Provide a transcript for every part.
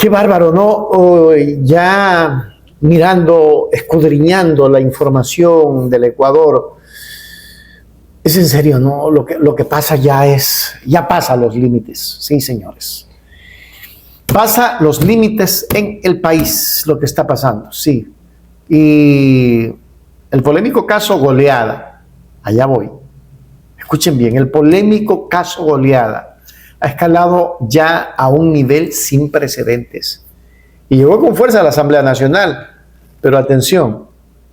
Qué bárbaro, ¿no? Ya mirando, escudriñando la información del Ecuador, es en serio, ¿no? Lo que pasa ya pasa los límites, sí, señores. Pasa los límites en el país, lo que está pasando, sí. Y el polémico caso Goleada, allá voy. Escuchen bien, el polémico caso Goleada ha escalado ya a un nivel sin precedentes. Y llegó con fuerza a la Asamblea Nacional. Pero atención,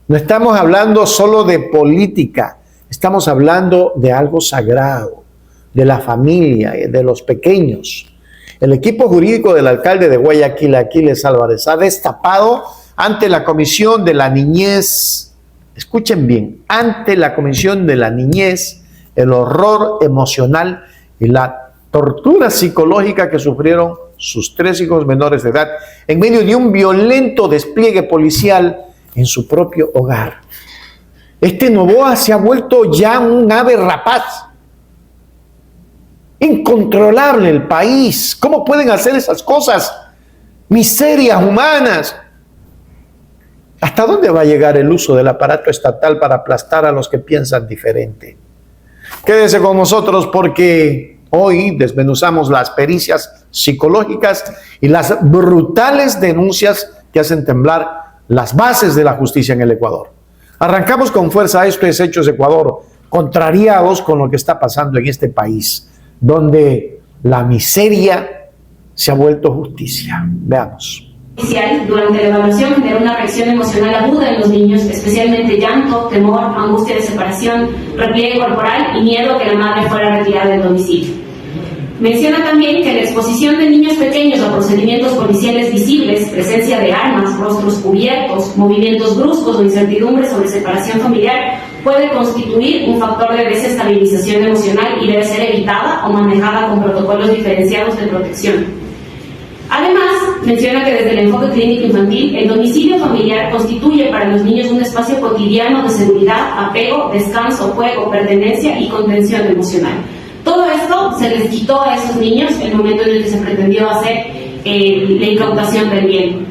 no estamos hablando solo de política, estamos hablando de algo sagrado, de la familia, de los pequeños. El equipo jurídico del alcalde de Guayaquil, Aquiles Álvarez, ha destapado ante la Comisión de la Niñez, escuchen bien, ante la Comisión de la Niñez, el horror emocional y la tortura psicológica que sufrieron sus 3 hijos menores de edad en medio de un violento despliegue policial en su propio hogar. Este Noboa se ha vuelto ya un ave rapaz. Incontrolable el país. ¿Cómo pueden hacer esas cosas? Miserias humanas. ¿Hasta dónde va a llegar el uso del aparato estatal para aplastar a los que piensan diferente? Quédese con nosotros porque hoy desmenuzamos las pericias psicológicas y las brutales denuncias que hacen temblar las bases de la justicia en el Ecuador. Arrancamos con fuerza. Esto es Hechos Ecuador, contrariados con lo que está pasando en este país, donde la miseria se ha vuelto justicia. Veamos. Durante la evaluación generó una reacción emocional aguda en los niños, especialmente llanto, temor, angustia de separación, repliegue corporal y miedo a que la madre fuera retirada del domicilio. Menciona también que la exposición de niños pequeños a procedimientos policiales visibles, presencia de armas, rostros cubiertos, movimientos bruscos o incertidumbre sobre separación familiar puede constituir un factor de desestabilización emocional y debe ser evitada o manejada con protocolos diferenciados de protección. Además, menciona que desde el enfoque clínico infantil, el domicilio familiar constituye para los niños un espacio cotidiano de seguridad, apego, descanso, juego, pertenencia y contención emocional. Todo esto se les quitó a esos niños en el momento en el que se pretendió hacer la incautación del bien.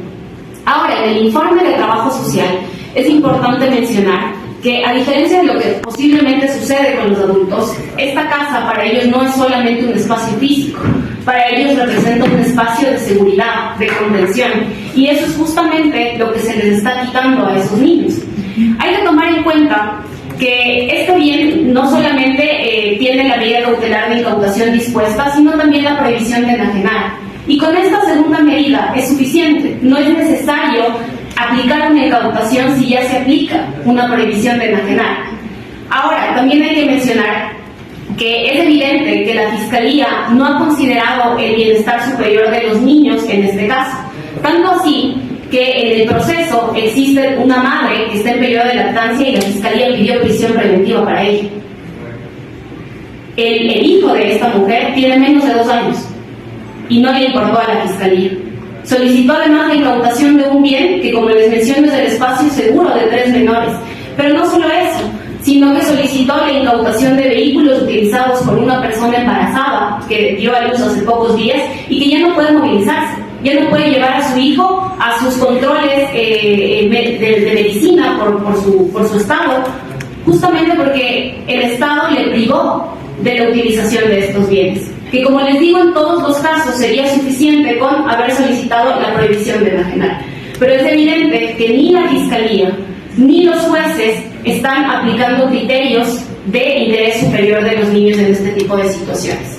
Ahora, en el informe de trabajo social es importante mencionar que, a diferencia de lo que posiblemente sucede con los adultos, esta casa para ellos no es solamente un espacio físico, para ellos representa un espacio de seguridad, de contención, y eso es justamente lo que se les está quitando a esos niños. Hay que tomar en cuenta que este bien no solamente tiene la medida cautelar de incautación dispuesta, sino también la prohibición de enajenar. Y con esta segunda medida es suficiente, no es necesario aplicar una incautación si ya se aplica una prohibición de enajenar. Ahora, también hay que mencionar que es evidente que la Fiscalía no ha considerado el bienestar superior de los niños en este caso, tanto así que en el proceso existe una madre que está en periodo de lactancia y la Fiscalía pidió prisión preventiva para ella. El hijo de esta mujer tiene menos de 2 años y no le importó a la Fiscalía. Solicitó además la incautación de un bien que, como les menciono, es el espacio seguro de 3 menores. Pero no solo eso, sino que solicitó la incautación de vehículos utilizados por una persona embarazada que dio a luz hace pocos días y que ya no puede movilizarse, ya no puede llevar a su hijo a sus controles de medicina por su estado, justamente porque el Estado le privó de la utilización de estos bienes, que, como les digo, en todos los casos sería suficiente con haber solicitado la prohibición de enajenar. Pero es evidente que ni la Fiscalía ni los jueces están aplicando criterios de interés superior de los niños en este tipo de situaciones.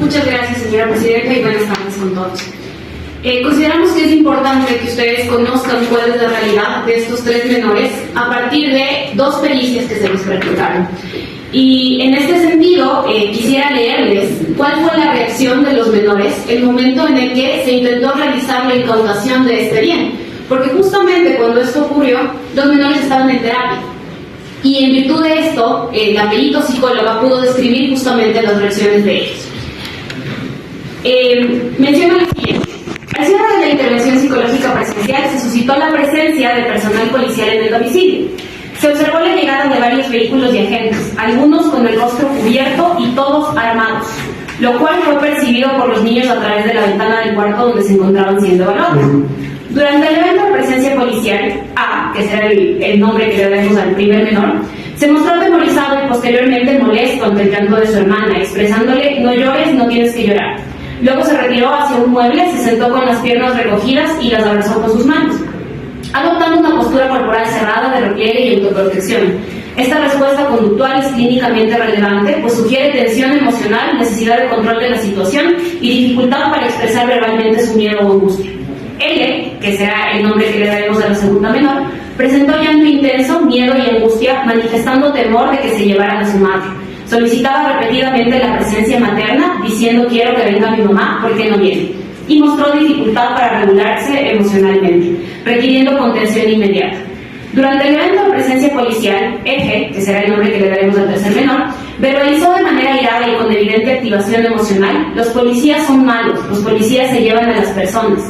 Muchas gracias, señora presidenta, y buenas tardes con todos. Consideramos que es importante que ustedes conozcan cuál es la realidad de estos 3 menores a partir de 2 pericias que se les practicaron. Y en este sentido, quisiera leerles cuál fue la reacción de los menores el momento en el que se intentó realizar la incautación de este bien. Porque justamente cuando esto ocurrió, los menores estaban en terapia. Y en virtud de esto, la perito psicóloga pudo describir justamente las reacciones de ellos. Menciona lo siguiente. Al cierre de la intervención psicológica presencial se suscitó la presencia de personal policial en el domicilio. Se observó la llegada de varios vehículos y agentes, algunos con el rostro cubierto y todos armados, lo cual fue percibido por los niños a través de la ventana del cuarto donde se encontraban siendo evaluados. Durante el evento de presencia policial, A, que será el nombre que le daremos al primer menor, se mostró atemorizado y posteriormente molesto ante el llanto de su hermana, expresándole: no llores, no tienes que llorar. Luego se retiró hacia un mueble, se sentó con las piernas recogidas y las abrazó con sus manos, adoptando una postura corporal cerrada de repliegue y autoprotección. Esta respuesta conductual es clínicamente relevante, pues sugiere tensión emocional, necesidad de control de la situación y dificultad para expresar verbalmente su miedo o angustia. L, que será el nombre que le daremos a la segunda menor, presentó llanto intenso, miedo y angustia, manifestando temor de que se llevaran a su madre. Solicitaba repetidamente la presencia materna, diciendo: quiero que venga mi mamá, ¿por qué no viene? Y mostró dificultad para regularse emocionalmente, requiriendo contención inmediata. Durante el evento de presencia policial, F, que será el nombre que le daremos al tercer menor, verbalizó de manera irada y con evidente activación emocional: los policías son malos, los policías se llevan a las personas.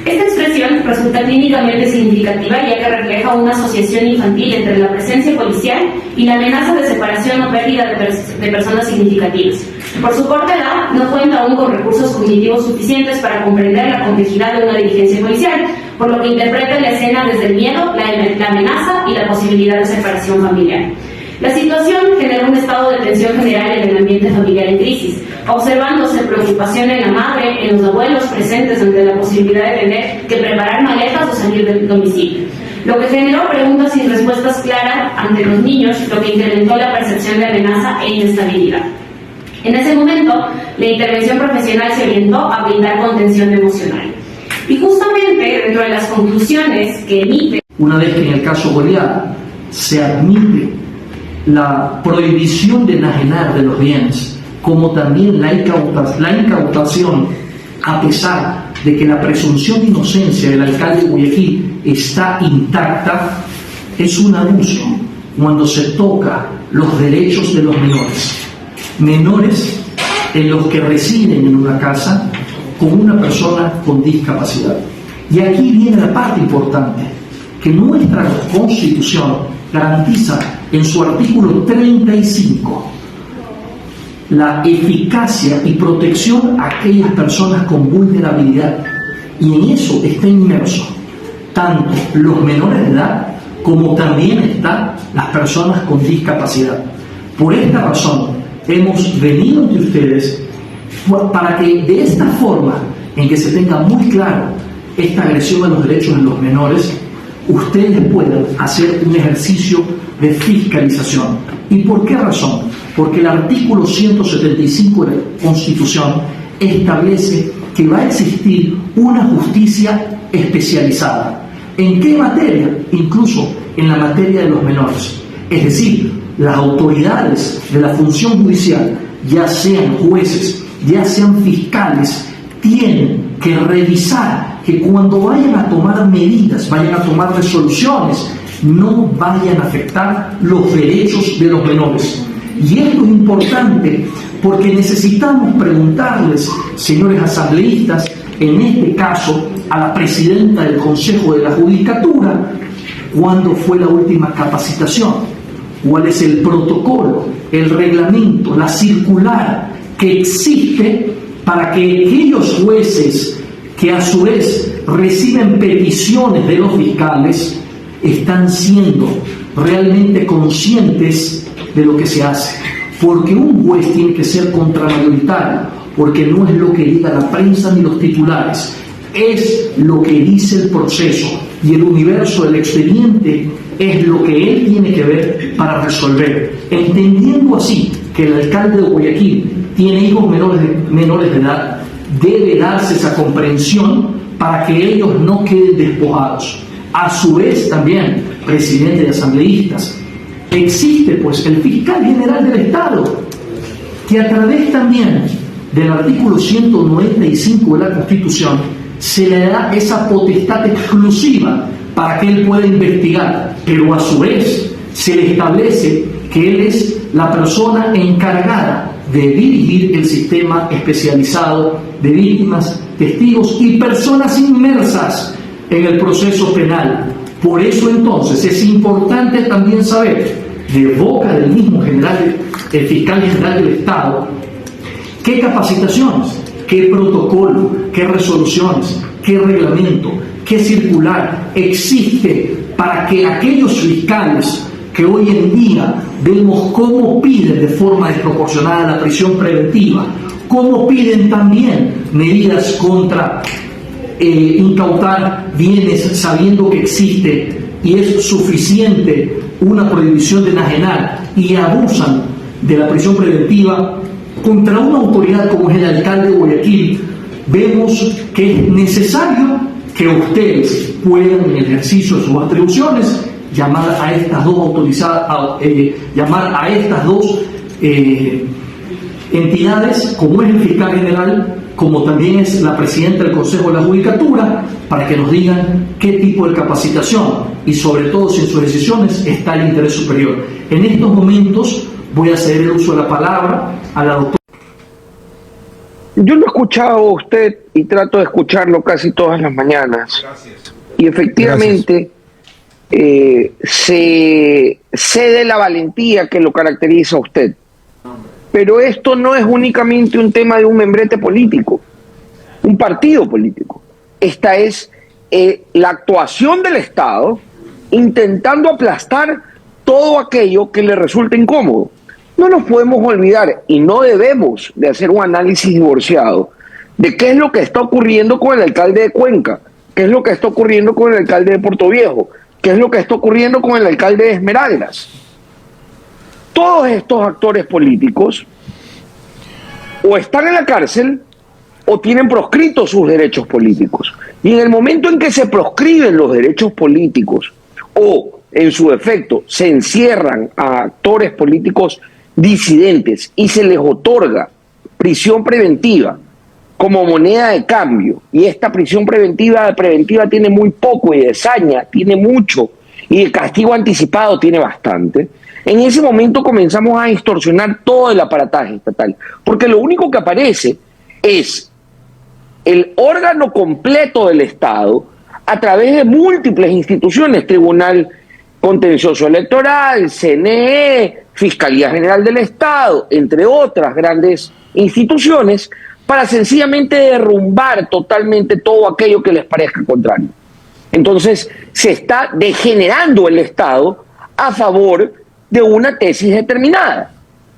Esta expresión resulta clínicamente significativa, ya que refleja una asociación infantil entre la presencia policial y la amenaza de separación o pérdida de personas significativas. Por su corta edad, no cuenta aún con recursos cognitivos suficientes para comprender la complejidad de una diligencia policial, por lo que interpreta la escena desde el miedo, la amenaza y la posibilidad de separación familiar. La situación genera un estado de tensión general en el ambiente familiar en crisis, observándose preocupación en la madre, en los abuelos presentes ante la posibilidad de tener que preparar maletas o salir del domicilio, lo que generó preguntas sin respuestas claras ante los niños, lo que incrementó la percepción de amenaza e inestabilidad. En ese momento, la intervención profesional se orientó a brindar contención emocional. Y justamente dentro de las conclusiones que emite, una vez que en el caso Goliat se admite la prohibición de enajenar de los bienes, como también la incautación, a pesar de que la presunción de inocencia del alcalde de Guayaquil está intacta, es un abuso cuando se toca los derechos de los menores en los que residen en una casa con una persona con discapacidad. Y aquí viene la parte importante, que nuestra Constitución garantiza en su artículo 35 la eficacia y protección a aquellas personas con vulnerabilidad, y en eso está inmerso tanto los menores de edad como también están las personas con discapacidad. Por esta razón hemos venido ante ustedes para que de esta forma, en que se tenga muy claro esta agresión a los derechos de los menores, ustedes puedan hacer un ejercicio de fiscalización. ¿Y por qué razón? Porque el artículo 175 de la Constitución establece que va a existir una justicia especializada. ¿En qué materia? Incluso en la materia de los menores. Es decir, las autoridades de la función judicial, ya sean jueces, ya sean fiscales, tienen que revisar que cuando vayan a tomar medidas, vayan a tomar resoluciones, no vayan a afectar los derechos de los menores. Y esto es importante porque necesitamos preguntarles, señores asambleístas, en este caso a la presidenta del Consejo de la Judicatura, ¿cuándo fue la última capacitación? ¿Cuál es el protocolo, el reglamento, la circular que existe para que aquellos jueces que a su vez reciben peticiones de los fiscales están siendo realmente conscientes de lo que se hace? Porque un juez tiene que ser contramayoritario, porque no es lo que diga la prensa ni los titulares, es lo que dice el proceso, y el universo del expediente es lo que él tiene que ver para resolver, entendiendo así que el alcalde de Guayaquil tiene hijos menores de edad. Debe darse esa comprensión para que ellos no queden despojados. A su vez también, presidente de asambleístas, existe pues el fiscal general del Estado, que a través también del artículo 195 de la Constitución se le da esa potestad exclusiva para que él pueda investigar, pero a su vez se le establece que él es la persona encargada de dirigir el sistema especializado de víctimas, testigos y personas inmersas en el proceso penal. Por eso entonces es importante también saber, de boca del mismo el fiscal general del Estado, qué capacitaciones, qué protocolo, qué resoluciones, qué reglamento, qué circular existe para que aquellos fiscales que hoy en día vemos cómo piden de forma desproporcionada la prisión preventiva, cómo piden también medidas contra incautar bienes sabiendo que existe y es suficiente una prohibición de enajenar y abusan de la prisión preventiva contra una autoridad como es el alcalde de Guayaquil, vemos que es necesario que ustedes puedan, en el ejercicio de sus atribuciones, llamar a estas dos entidades, como es el fiscal general, como también es la presidenta del Consejo de la Judicatura, para que nos digan qué tipo de capacitación y sobre todo si en sus decisiones está el interés superior. En estos momentos voy a ceder el uso de la palabra a la doctora. Yo lo he escuchado a usted y trato de escucharlo casi todas las mañanas. Gracias. Y efectivamente se cede la valentía que lo caracteriza a usted. Pero esto no es únicamente un tema de un membrete político, un partido político. Esta es la actuación del Estado intentando aplastar todo aquello que le resulta incómodo. No nos podemos olvidar y no debemos de hacer un análisis divorciado de qué es lo que está ocurriendo con el alcalde de Cuenca, qué es lo que está ocurriendo con el alcalde de Puerto Viejo, qué es lo que está ocurriendo con el alcalde de Esmeraldas. Todos estos actores políticos o están en la cárcel o tienen proscritos sus derechos políticos. Y en el momento en que se proscriben los derechos políticos o, en su defecto, se encierran a actores políticos disidentes y se les otorga prisión preventiva como moneda de cambio, y esta prisión preventiva tiene muy poco y de saña tiene mucho y el castigo anticipado tiene bastante, en ese momento comenzamos a distorsionar todo el aparataje estatal, porque lo único que aparece es el órgano completo del Estado a través de múltiples instituciones, Tribunal Contencioso Electoral, CNE, Fiscalía General del Estado, entre otras grandes instituciones, para sencillamente derrumbar totalmente todo aquello que les parezca contrario. Entonces, se está degenerando el Estado a favor de una tesis determinada.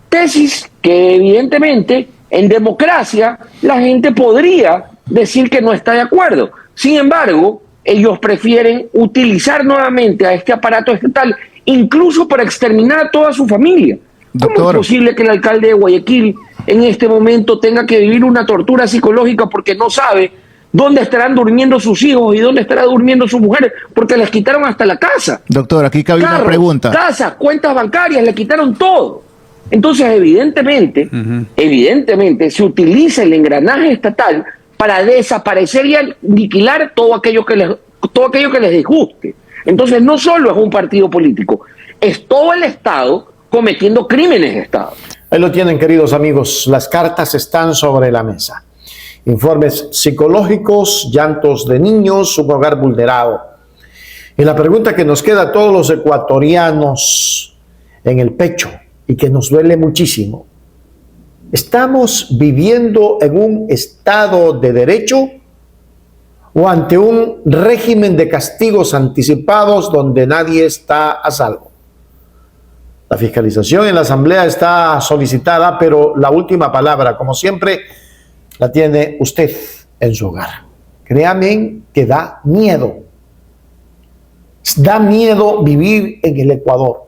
Tesis que evidentemente en democracia la gente podría decir que no está de acuerdo. Sin embargo, ellos prefieren utilizar nuevamente a este aparato estatal, incluso para exterminar a toda su familia. Doctor. ¿Cómo es posible que el alcalde de Guayaquil en este momento tenga que vivir una tortura psicológica porque no sabe dónde estarán durmiendo sus hijos y dónde estará durmiendo su mujer, porque les quitaron hasta la casa? Doctor, aquí cabe una pregunta. Casas, cuentas bancarias, le quitaron todo. Entonces, evidentemente, se utiliza el engranaje estatal para desaparecer y aniquilar todo aquello que les disguste. Entonces, no solo es un partido político, es todo el Estado cometiendo crímenes de Estado. Ahí lo tienen, queridos amigos. Las cartas están sobre la mesa. Informes psicológicos, llantos de niños, un hogar vulnerado. Y la pregunta que nos queda a todos los ecuatorianos en el pecho y que nos duele muchísimo: ¿estamos viviendo en un estado de derecho o ante un régimen de castigos anticipados donde nadie está a salvo? La fiscalización en la Asamblea está solicitada, pero la última palabra, como siempre, la tiene usted en su hogar. Créanme que da miedo. Da miedo vivir en el Ecuador.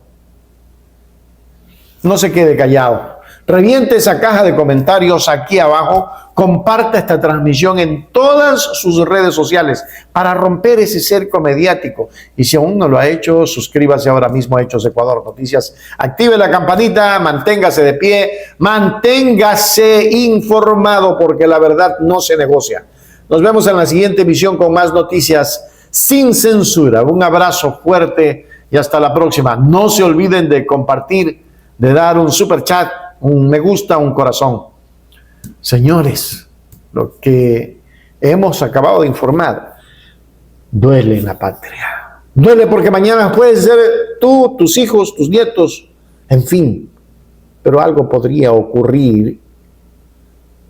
No se quede callado. Reviente esa caja de comentarios aquí abajo. Comparta esta transmisión en todas sus redes sociales para romper ese cerco mediático. Y si aún no lo ha hecho, suscríbase ahora mismo a Hechos Ecuador Noticias. Active la campanita, manténgase de pie, manténgase informado, porque la verdad no se negocia. Nos vemos en la siguiente emisión con más noticias sin censura. Un abrazo fuerte y hasta la próxima. No se olviden de compartir, de dar un super chat, un me gusta, un corazón. Señores, lo que hemos acabado de informar duele en la patria. Duele porque mañana puedes ser tú, tus hijos, tus nietos, en fin. Pero algo podría ocurrir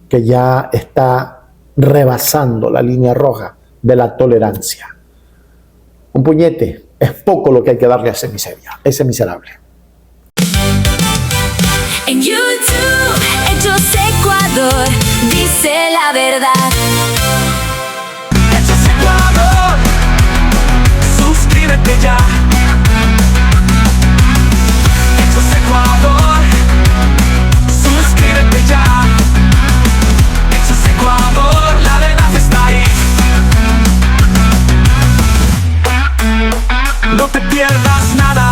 que ya está rebasando la línea roja de la tolerancia. Un puñete es poco lo que hay que darle a ese miserable. En YouTube, Hechos Ecuador, dice la verdad. Hechos Ecuador, suscríbete ya. Hechos Ecuador, suscríbete ya. Hechos Ecuador, la verdad está ahí. No te pierdas nada,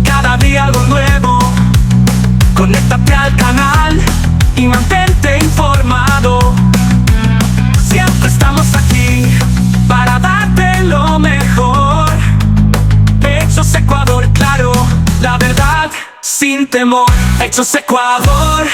cada día algo nuevo. Conéctate al canal y mantente informado. Siempre estamos aquí para darte lo mejor. Hechos Ecuador, claro, la verdad sin temor. Hechos Ecuador.